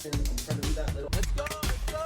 I'm trying to do that little. Let's go, let's go.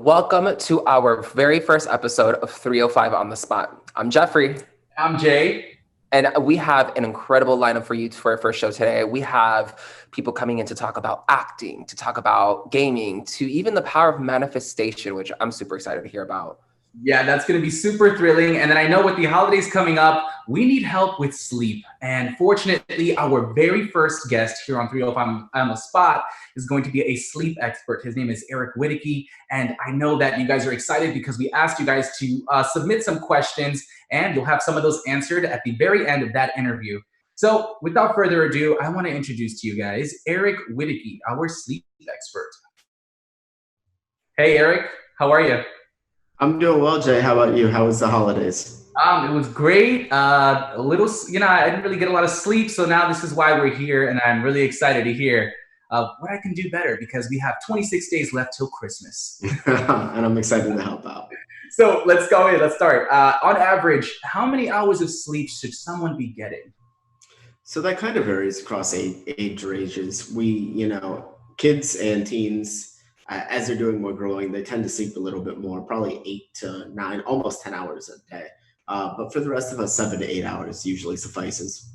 Welcome to our very first episode of 305 on the Spot. I'm Jeffrey. I'm Jay. And we have an incredible lineup for you for our first show today. We have people coming in to talk about acting, to talk about gaming, to even the power of manifestation, which I'm super excited to hear about. Yeah, that's going to be super thrilling. And then I know with the holidays coming up, we need help with sleep. And fortunately, our very first guest here on 305 on the Spot is going to be a sleep expert. His name is Eric Whittakey. And I know that you guys are excited because we asked you guys to submit some questions, and you'll have some of those answered at the very end of that interview. So without further ado, I want to introduce to you guys Eric Whittakey, our sleep expert. Hey, Eric, how are you? I'm doing well, Jay. How about you? How was the holidays? It was great. A little, I didn't really get a lot of sleep, so now this is why we're here, and I'm really excited to hear what I can do better because we have 26 days left till Christmas. And I'm excited to help out. So let's go in. Let's start. On average, how many hours of sleep should someone be getting? So that kind of varies across age ranges. Kids and teens, as they're doing more growing, they tend to sleep a little bit more, probably 8 to 9, almost 10 hours a day. But for the rest of us, 7 to 8 hours usually suffices.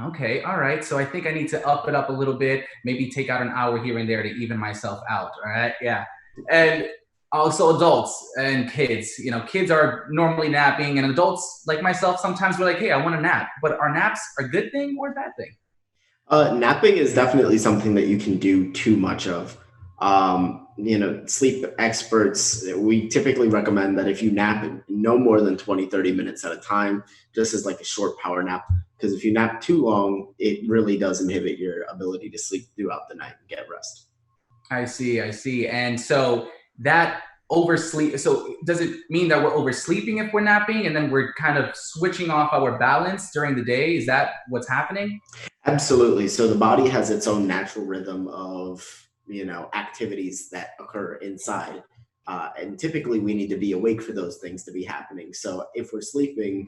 Okay, all right. So I think I need to up it up a little bit, maybe take out an hour here and there to even myself out. All right, yeah. And also adults and kids. Kids are normally napping, and adults like myself, sometimes we're like, hey, I want a nap. But are naps a good thing or a bad thing? Napping is definitely something that you can do too much of. Sleep experts, we typically recommend that if you nap no more than 20, 30 minutes at a time, just as like a short power nap, because if you nap too long, it really does inhibit your ability to sleep throughout the night and get rest. I see. And so that oversleep, so does it mean that we're oversleeping if we're napping and then we're kind of switching off our balance during the day? Is that what's happening? Absolutely. So the body has its own natural rhythm of, activities that occur inside. And typically we need to be awake for those things to be happening. So if we're sleeping,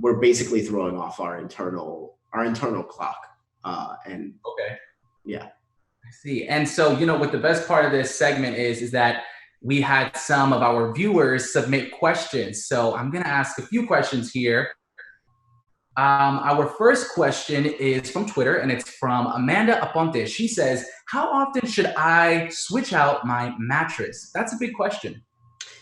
we're basically throwing off our internal clock. And okay. Yeah. I see. And so, what the best part of this segment is that we had some of our viewers submit questions. So I'm going to ask a few questions here. Our first question is from Twitter, and it's from Amanda Aponte. She says, how often should I switch out my mattress? That's a big question.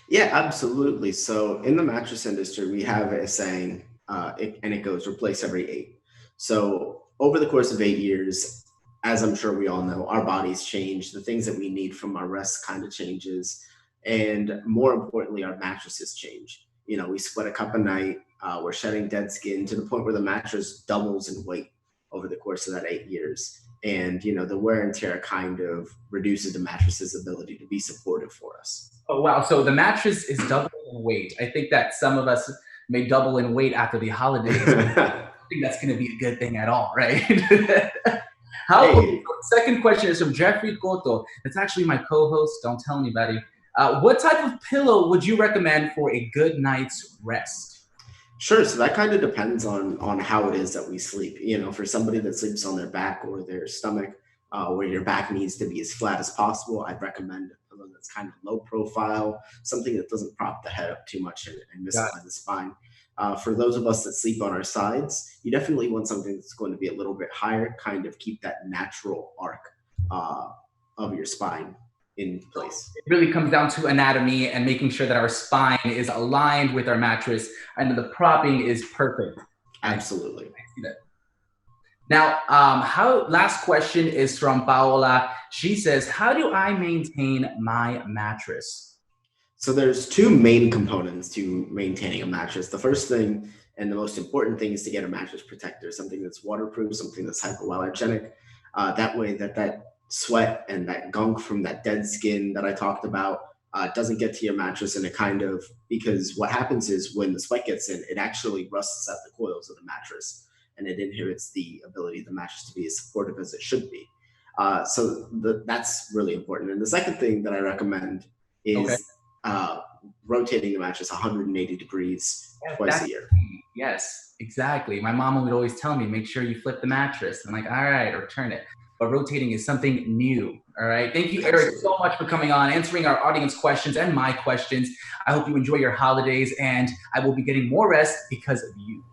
Yeah, absolutely. So in the mattress industry, we have a saying, and it goes, replace every 8. So over the course of 8 years, as I'm sure we all know, our bodies change. The things that we need from our rest kind of changes. And more importantly, our mattresses change. We sweat a cup a night. We're shedding dead skin to the point where the mattress doubles in weight over the course of that 8 years. And, the wear and tear kind of reduces the mattress's ability to be supportive for us. Oh, wow. So the mattress is doubling in weight. I think that some of us may double in weight after the holidays. I don't think that's going to be a good thing at all, right? Second question is from Jeffrey Cotto. That's actually my co-host. Don't tell anybody. What type of pillow would you recommend for a good night's rest? Sure. So that kind of depends on how it is that we sleep. For somebody that sleeps on their back or their stomach, where your back needs to be as flat as possible, I'd recommend a pillow that's kind of low profile, something that doesn't prop the head up too much and misalign the spine. For those of us that sleep on our sides, you definitely want something that's going to be a little bit higher, kind of keep that natural arc of your spine in place. It really comes down to anatomy and making sure that our spine is aligned with our mattress and the propping is perfect. Absolutely. I see that. Now, last question is from Paola. She says, how do I maintain my mattress? So there's 2 main components to maintaining a mattress. The first thing and the most important thing is to get a mattress protector, something that's waterproof, something that's hypoallergenic. That way that sweat and that gunk from that dead skin that I talked about doesn't get to your mattress, and because what happens is when the sweat gets in, it actually rusts out the coils of the mattress, and it inhibits the ability of the matches to be as supportive as it should be. That's really important. And the second thing that I recommend Okay. is rotating the matches 180 degrees twice a year. Yes, exactly. My mom would always tell me, make sure you flip the mattress. I'm like, all right, or turn it. But rotating is something new. All right. Thank you, Eric, so much for coming on, answering our audience questions and my questions. I hope you enjoy your holidays, and I will be getting more rest because of you.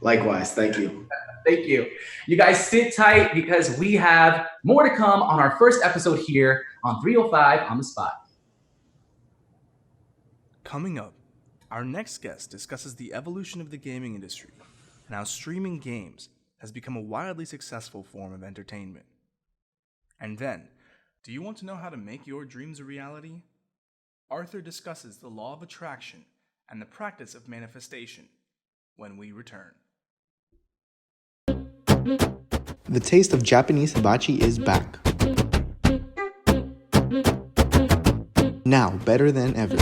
Likewise. Thank you. Thank you. You guys sit tight because we have more to come on our first episode here on 305 on the Spot. Coming up, our next guest discusses the evolution of the gaming industry and how streaming games has become a wildly successful form of entertainment. And then, do you want to know how to make your dreams a reality? Arthur discusses the law of attraction and the practice of manifestation when we return. The taste of Japanese hibachi is back. Now better than ever.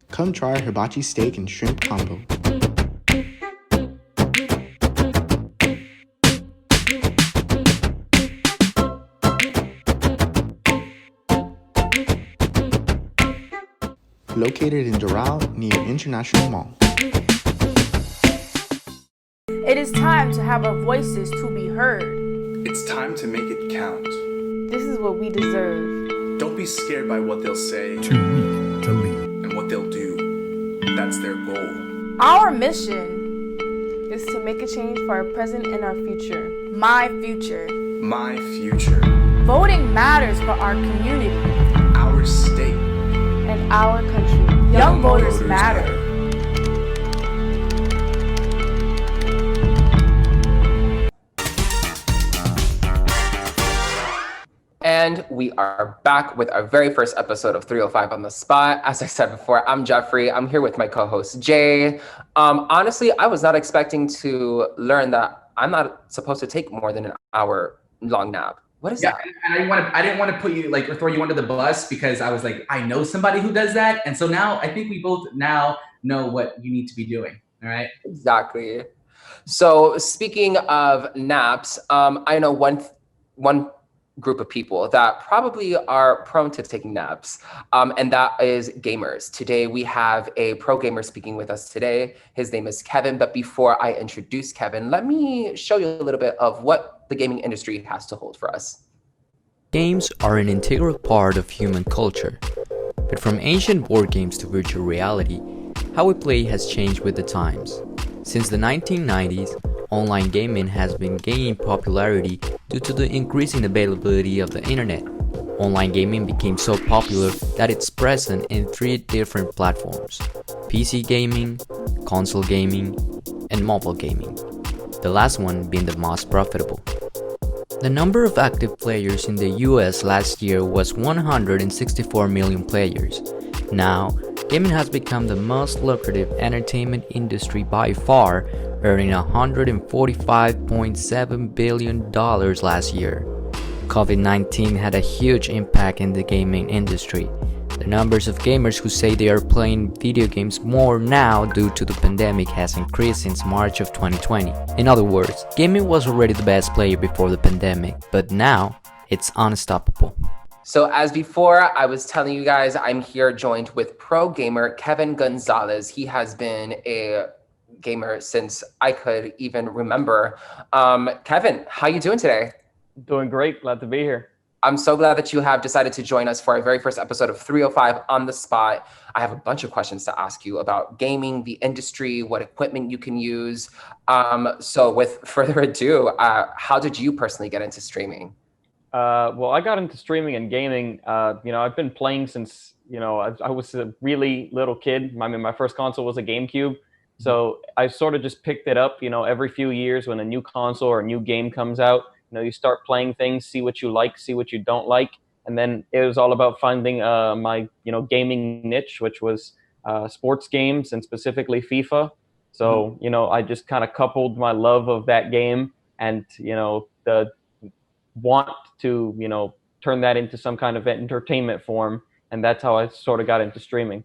Come try our hibachi steak and shrimp combo. Located in Doral near International Mall. It is time to have our voices to be heard. It's time to make it count. This is what we deserve. Don't be scared by what they'll say Too weak to lead. and what they'll do. That's their goal. Our mission is to make a change for our present and our future. My future. My future. Voting matters for our community Our state. and our country. Young voters matter. And we are back with our very first episode of 305 on the Spot. As I said before, I'm Jeffrey. I'm here with my co-host Jay. Honestly, I was not expecting to learn that I'm not supposed to take more than an hour long nap. What is that? And I didn't want to put you or throw you under the bus because I was like, I know somebody who does that. And so now I think we both now know what you need to be doing. All right. Exactly. So speaking of naps, I know one group of people that probably are prone to taking naps, and that is gamers. Today we have a pro gamer speaking with us today. His name is Kevin, but before I introduce Kevin, let me show you a little bit of what the gaming industry has to hold for us. Games are an integral part of human culture, but from ancient board games to virtual reality, how we play has changed with the times. Since the 1990s, online gaming has been gaining popularity due to the increasing availability of the internet. Online gaming became so popular that it's present in 3 different platforms: PC gaming, console gaming, and mobile gaming, the last one being the most profitable. The number of active players in the US last year was 164 million players. Now, gaming has become the most lucrative entertainment industry by far, earning $145.7 billion last year. COVID-19 had a huge impact in the gaming industry. The numbers of gamers who say they are playing video games more now due to the pandemic has increased since March of 2020. In other words, gaming was already the best player before the pandemic, but now it's unstoppable. So as before, I was telling you guys, I'm here joined with pro gamer Kevin Gonzalez. He has been a gamer since I could even remember. Kevin, how you doing today? Doing great. Glad to be here. I'm so glad that you have decided to join us for our very first episode of 305 on the Spot. I have a bunch of questions to ask you about gaming, the industry, what equipment you can use. So with further ado, how did you personally get into streaming? Well, I got into streaming and gaming. I've been playing since, I was a really little kid. I mean, my first console was a GameCube. So I sort of just picked it up, every few years when a new console or a new game comes out. You start playing things, see what you like, see what you don't like. And then it was all about finding my, gaming niche, which was sports games and specifically FIFA. So, I just kind of coupled my love of that game and, the want to, turn that into some kind of entertainment form. And that's how I sort of got into streaming.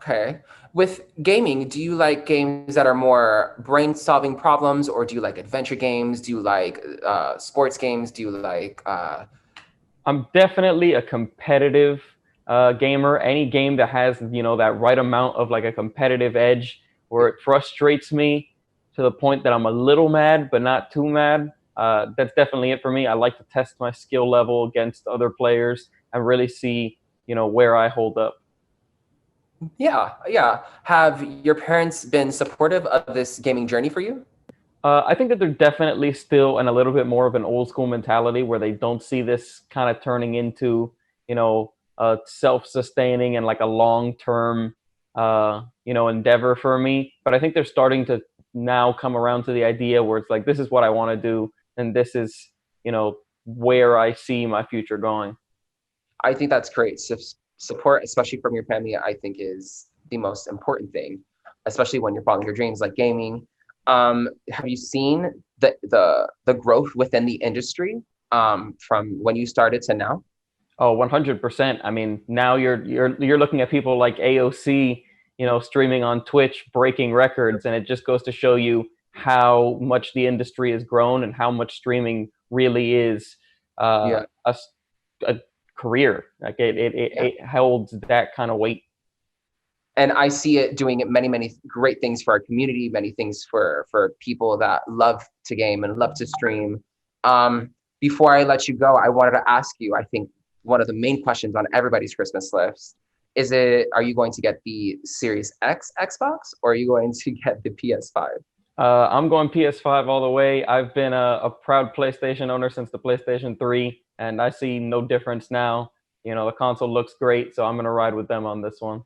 Okay. With gaming, do you like games that are more brain-solving problems, or do you like adventure games? Do you like sports games? Do you like I'm definitely a competitive gamer. Any game that has, that right amount of like a competitive edge where it frustrates me to the point that I'm a little mad, but not too mad. That's definitely it for me. I like to test my skill level against other players and really see, where I hold up. Yeah, yeah. Have your parents been supportive of this gaming journey for you? I think that they're definitely still in a little bit more of an old school mentality where they don't see this kind of turning into, self-sustaining and like a long-term, endeavor for me. But I think they're starting to now come around to the idea where it's like, this is what I want to do, and this is, where I see my future going. I think that's great. Support, especially from your family, I think is the most important thing, especially when you're following your dreams like gaming. Have you seen the growth within the industry from when you started to now? Oh, 100%. I mean, now you're looking at people like AOC, streaming on Twitch, breaking records, and it just goes to show you how much the industry has grown and how much streaming really is Yeah. a career. Like it holds that kind of weight. And I see it doing many, many great things for our community, many things for people that love to game and love to stream. Before I let you go, I wanted to ask you, I think one of the main questions on everybody's Christmas list are you going to get the Series X Xbox, or are you going to get the PS5? I'm going PS5 all the way. I've been a proud PlayStation owner since the PlayStation 3, and I see no difference now. The console looks great, so I'm going to ride with them on this one.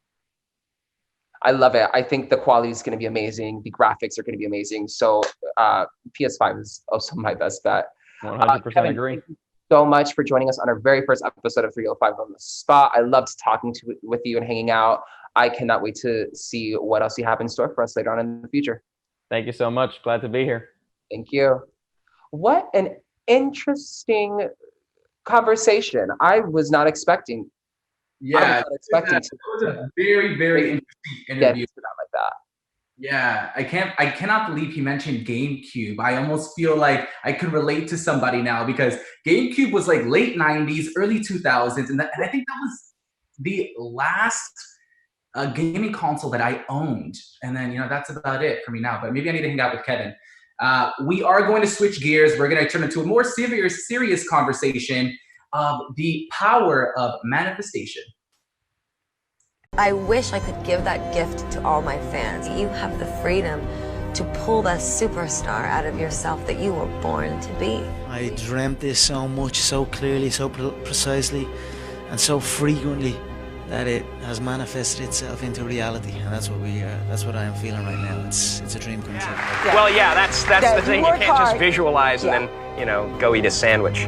I love it. I think the quality is going to be amazing. The graphics are going to be amazing. So PS5 is also my best bet. 100% Kevin, agree. thank you so much for joining us on our very first episode of 305 on the Spot. I loved talking with you and hanging out. I cannot wait to see what else you have in store for us later on in the future. Thank you so much. Glad to be here. Thank you. What an interesting conversation. I was not expecting. Yeah, I was not expecting that was a very, very interesting interview. like that. Yeah, I cannot believe he mentioned GameCube. I almost feel like I could relate to somebody now because GameCube was like late 90s, early 2000s, and I think that was the last gaming console that I owned. And then, that's about it for me now, but maybe I need to hang out with Kevin. We are going to switch gears. We're going to turn into a more serious conversation of the power of manifestation. I wish I could give that gift to all my fans. You have the freedom to pull that superstar out of yourself that you were born to be. I dreamt this so much, so clearly, so precisely, and so frequently that it has manifested itself into reality, and that's what I am feeling right now. It's a dream come true. Yeah. Well, yeah, that's the thing. You can't just visualize and then go eat a sandwich.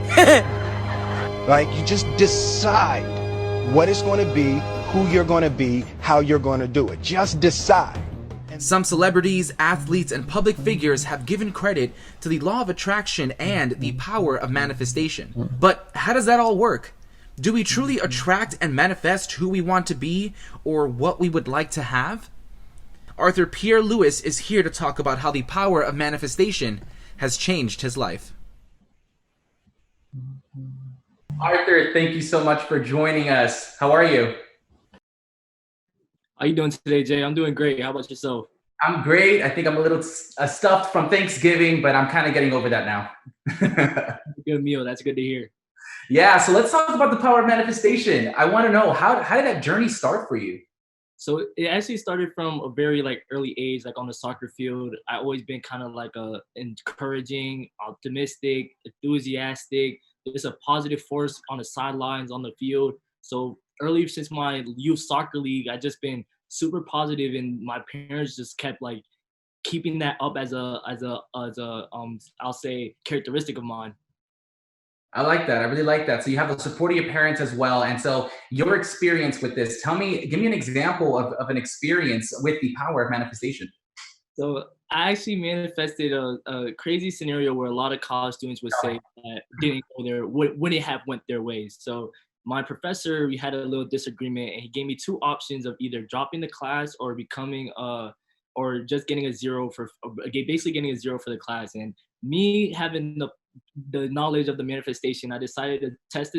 Like, you just decide what it's going to be, who you're going to be, how you're going to do it. Just decide. Some celebrities, athletes, and public figures have given credit to the law of attraction and the power of manifestation. But how does that all work? Do we truly attract and manifest who we want to be or what we would like to have? Arthur Pierre Lewis is here to talk about how the power of manifestation has changed his life. Arthur, thank you so much for joining us. How are you? How you doing today, Jay? I'm doing great. How about yourself? I'm great. I think I'm a little stuffed from Thanksgiving, but I'm kind of getting over that now. Good meal. That's good to hear. Yeah, so let's talk about the power of manifestation. I want to know, how did that journey start for you? So it actually started from a very early age, on the soccer field. I always been kind of encouraging, optimistic, enthusiastic, just a positive force on the sidelines, on the field. So early since my youth soccer league, I just been super positive, and my parents just kept keeping that up as a I'll say characteristic of mine. I like that. I really like that. So you have the support of your parents as well. And so your experience with this, give me an example of an experience with the power of manifestation. So I actually manifested a crazy scenario where a lot of college students would say that didn't go wouldn't have went their ways. So my professor, we had a little disagreement, and he gave me two options of either dropping the class or becoming or just getting a zero for basically getting a zero for the class. And me having the knowledge of the manifestation, I decided to test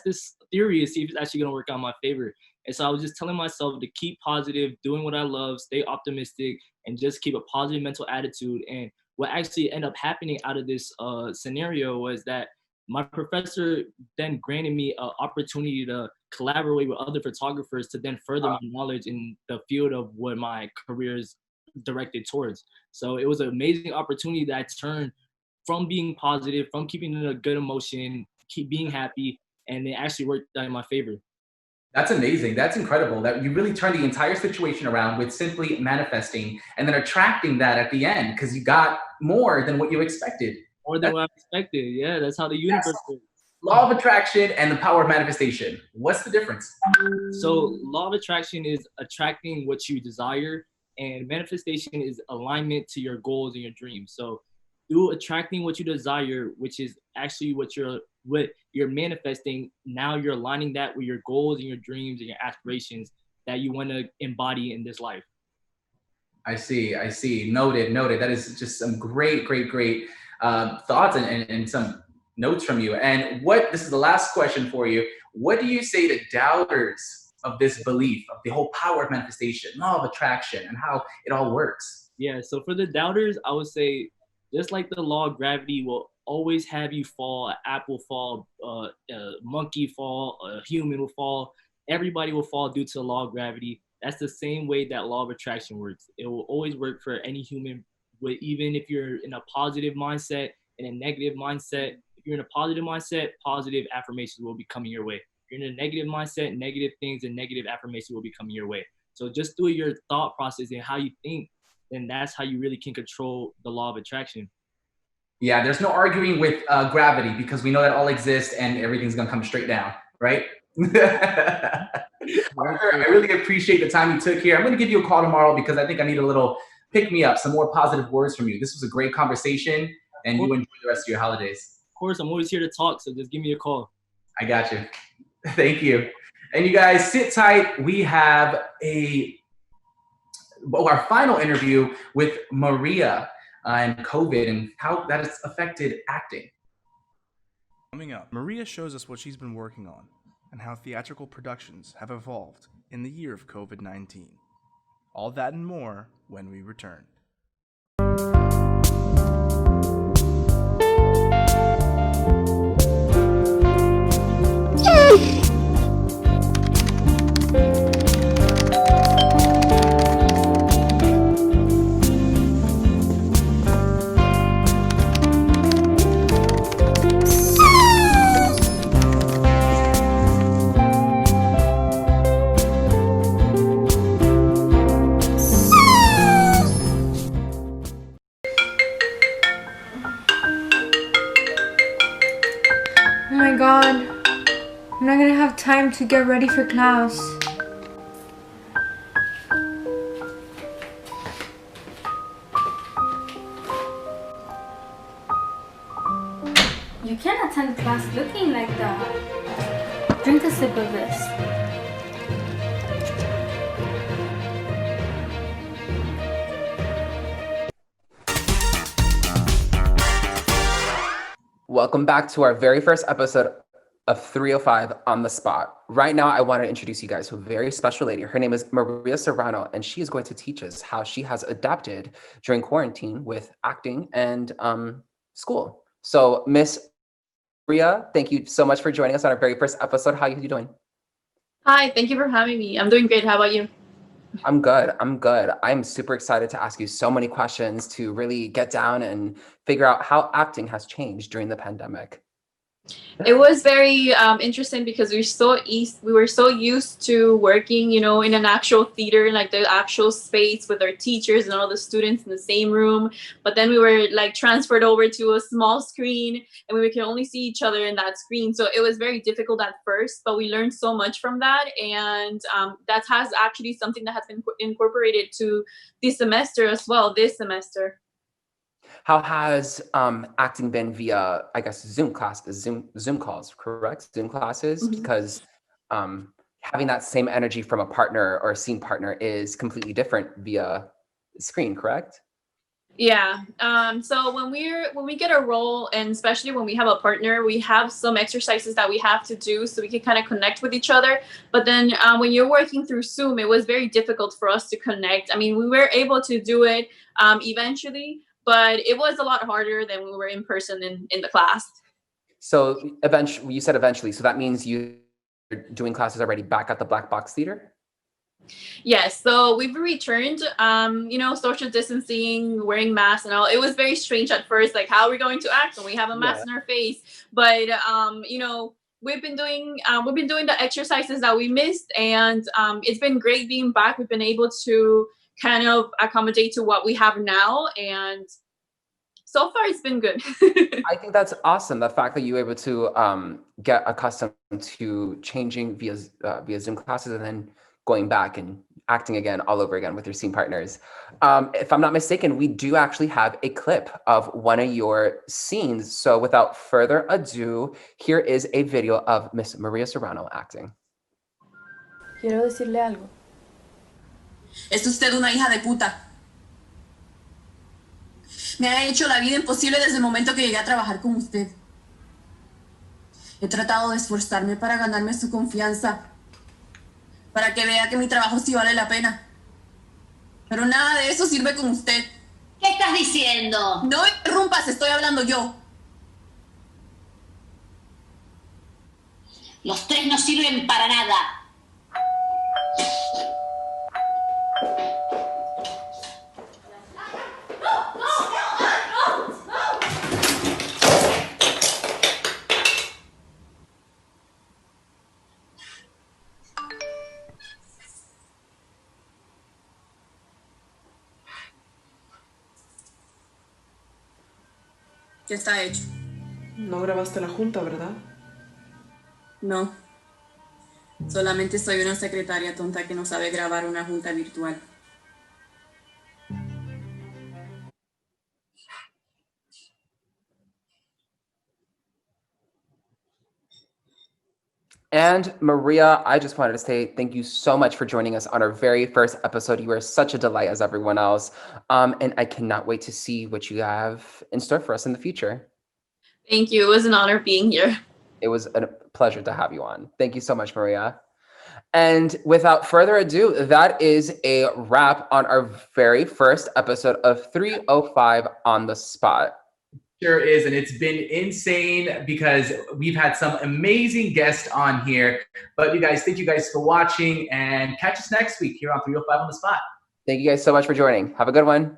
this theory and see if it's actually going to work out in my favor. And so I was just telling myself to keep positive, doing what I love, stay optimistic, and just keep a positive mental attitude. And what actually ended up happening out of this scenario was that my professor then granted me an opportunity to collaborate with other photographers to then further my knowledge in the field of what my career is directed towards. So it was an amazing opportunity that I turned from being positive, from keeping a good emotion, keep being happy, and it actually worked out in my favor. That's amazing. That's incredible that you really turned the entire situation around with simply manifesting and then attracting that at the end because you got more than what you expected. More than what I expected. Yeah, that's how the universe works. Law of attraction and the power of manifestation. What's the difference? So law of attraction is attracting what you desire, and manifestation is alignment to your goals and your dreams. So through attracting what you desire, which is actually what you're manifesting, now you're aligning that with your goals and your dreams and your aspirations that you want to embody in this life. I see. Noted. That is just some great thoughts and some notes from you. And this is the last question for you. What do you say to doubters of this belief, of the whole power of manifestation, law of attraction, and how it all works? Yeah, so for the doubters, I would say, just like the law of gravity will always have you fall, an apple fall, a monkey fall, a human will fall, everybody will fall due to the law of gravity. That's the same way that law of attraction works. It will always work for any human, even if you're in a positive mindset, in a negative mindset. If you're in a positive mindset, positive affirmations will be coming your way. If you're in a negative mindset, negative things and negative affirmations will be coming your way. So just through your thought process and how you think, then that's how you really can control the law of attraction. Yeah, there's no arguing with gravity because we know that all exists and everything's gonna come straight down, right? I really appreciate the time you took here. I'm gonna give you a call tomorrow because I think I need a little pick me up, some more positive words from you. This was a great conversation and you enjoy the rest of your holidays. Of course, I'm always here to talk, so just give me a call. I got you. Thank you. And you guys sit tight. We have our final interview with Maria and COVID and how that has affected acting. Coming up, Maria shows us what she's been working on and how theatrical productions have evolved in the year of COVID-19. All that and more when we return. I'm not gonna have time to get ready for class. You can't attend class looking like that. Drink a sip of this. Welcome back to our very first episode of 305 on the Spot. Right now, I want to introduce you guys to a very special lady. Her name is Maria Serrano, and she is going to teach us how she has adapted during quarantine with acting and school. So, Miss Maria, thank you so much for joining us on our very first episode. How are you doing? Hi, thank you for having me. I'm doing great. How about you? I'm good. I'm super excited to ask you so many questions to really get down and figure out how acting has changed during the pandemic. It was very interesting because we were so used to working, in an actual theater, like the actual space with our teachers and all the students in the same room. But then we were transferred over to a small screen and we can only see each other in that screen. So it was very difficult at first, but we learned so much from that. And that has actually something that has been incorporated to this semester as well, this semester. How has acting been via, I guess, Zoom calls, correct? Zoom classes, because having that same energy from a partner or a scene partner is completely different via screen, correct? Yeah. So when we get a role, and especially when we have a partner, we have some exercises that we have to do so we can kind of connect with each other. But then when you're working through Zoom, it was very difficult for us to connect. I mean, we were able to do it eventually, but it was a lot harder than we were in person in the class. So eventually, you said eventually, so that means you're doing classes already back at the Black Box Theater? Yes, so we've returned, social distancing, wearing masks and all. It was very strange at first, like how are we going to act when we have a mask in our face? But we've been doing the exercises that we missed, and it's been great being back. We've been able to kind of accommodate to what we have now, and so far it's been good. I think that's awesome. The fact that you were able to get accustomed to changing via Zoom classes and then going back and acting again all over again with your scene partners. If I'm not mistaken, we do actually have a clip of one of your scenes. So without further ado, here is a video of Miss Maria Serrano acting. Quiero decirle algo. Es usted una hija de puta. Me ha hecho la vida imposible desde el momento que llegué a trabajar con usted. He tratado de esforzarme para ganarme su confianza, para que vea que mi trabajo sí vale la pena. Pero nada de eso sirve con usted. ¿Qué estás diciendo? No me interrumpas, estoy hablando yo. Los tres no sirven para nada. Ya está hecho. No grabaste la junta, ¿verdad? No. Solamente soy una secretaria tonta que no sabe grabar una junta virtual. And Maria, I just wanted to say thank you so much for joining us on our very first episode. You were such a delight as everyone else. And I cannot wait to see what you have in store for us in the future. Thank you. It was an honor being here. It was a pleasure to have you on. Thank you so much, Maria. And without further ado, that is a wrap on our very first episode of 305 on the Spot. Sure is, and it's been insane because we've had some amazing guests on here. But you guys, thank you guys for watching, and catch us next week here on 305 on the Spot. Thank you guys so much for joining. Have a good one.